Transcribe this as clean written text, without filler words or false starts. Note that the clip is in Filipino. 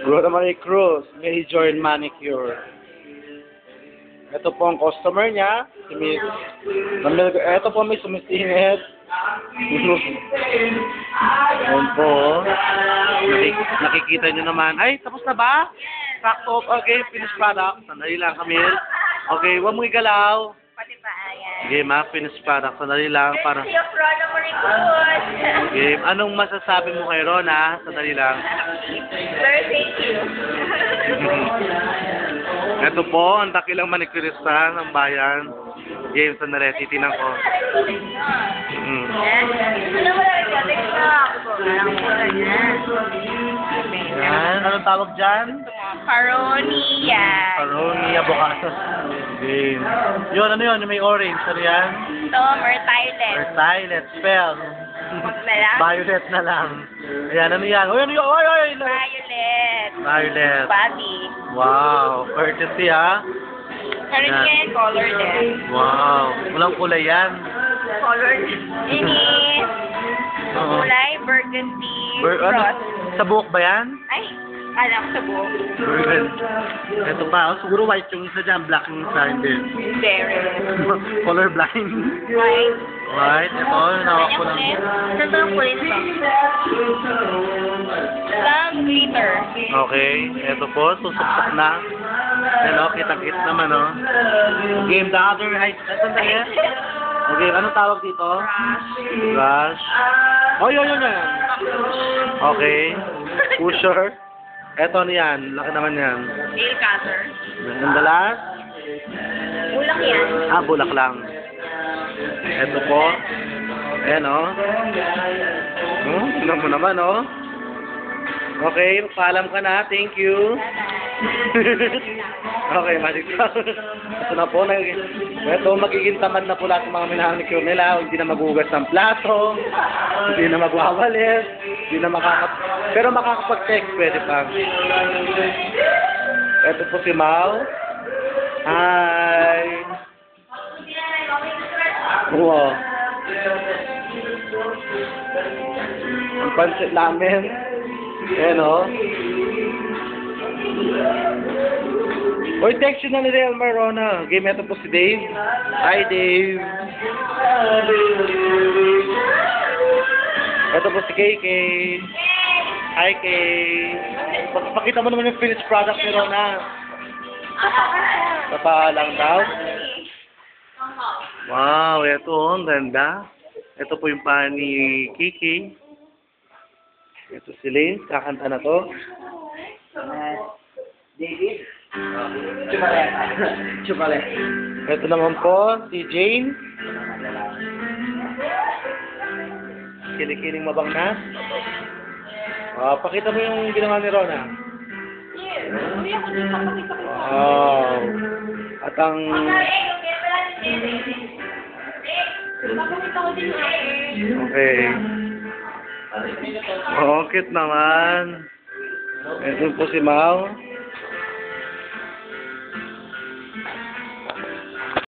Rona Marie Cruz, Major in Manicure. Ito po ang customer niya, si Miss. Ito po may sumisingit. Ayan po. Nakikita niyo naman. Ay, tapos na ba? Sakto. Okay, finished product. Sandali lang, Camille. Okay, huwag mong igalaw. Pati pa, ayan. Game, finished product. Sandali lang. Para... Merci of Rona Marie Cruz. Game, anong masasabi mo kay Rona? Sandali lang. Sir, thank you. Ito po, ang dakilang manicurista ng bayan. Game, sandali. Titinan ko. Ano mo lang ito? Alam ko na yan. Yan. Anong tawag dyan? Caronia. Caronia Bocasos. Game. Yun, ano yun? Yung may orange. Ano yan? Ito, Mertilet. Versailles. Spell. Huwag na lang. Violet na lang. Ayan, ano yan? Oy, ano yun? Oy, oy! Violet. Violet. Bobby. Wow. Courtesy, ha? Meron Yan. yan, color din. Wow. Walang kulay yan. Color Inis. Oo. Kulay, burgundy, Ano? cross. Sa buhok ba yan? Ay, alam sa buhok. Burgundy. Ito pa. Oh, siguro white yung isa dyan. Black yung isa. Hindi. Very. Color blind. White. White. Ito. Nawak ko lang. Saan ba ang kulay nito? Love glitter. Okay. Ito po. Susuksak na. Ano, kita-kit naman, no? Game, the other height. Saan na yan? Okay, anong tawag dito? Brush. Oh, yun. Okay. Pusher. Eto, ano yan? Laki naman yan. Nail cutter. And the last? Bulak yan. Bulak lang. Eto po. Ayan, oh. Tignan mo naman, oh. Okay, paalam ka na. Thank you. Okay, magic pa. Ito na po. Ito, magiging tamad na po lahat ng mga minamanicure nila. Hindi na magugas ng plato. Hindi na magwawalis. Hindi na pero makakapag-text, pwede pa. Ito po si Mau. Hi. Wow. Ang pansit namin. Ayan, o. Uy, text yun na ni Real Marona. Game, ito po si Dave. Hi, Dave. Ito po si KK. Hi, Kay. Pakita mo naman yung finished product ni Rona. Papaalang daw. Wow, ito, ang ganda. Ito po yung pa ni Kiki. Ito si Lane, kakanta na to. David? Chupale. Ito naman po, si Jane. Kinikiling mabangnas. Pakita mo yung ginawa ni Rona. Wow. At ang... Okay. Oh, cute naman. Ito po si Mau.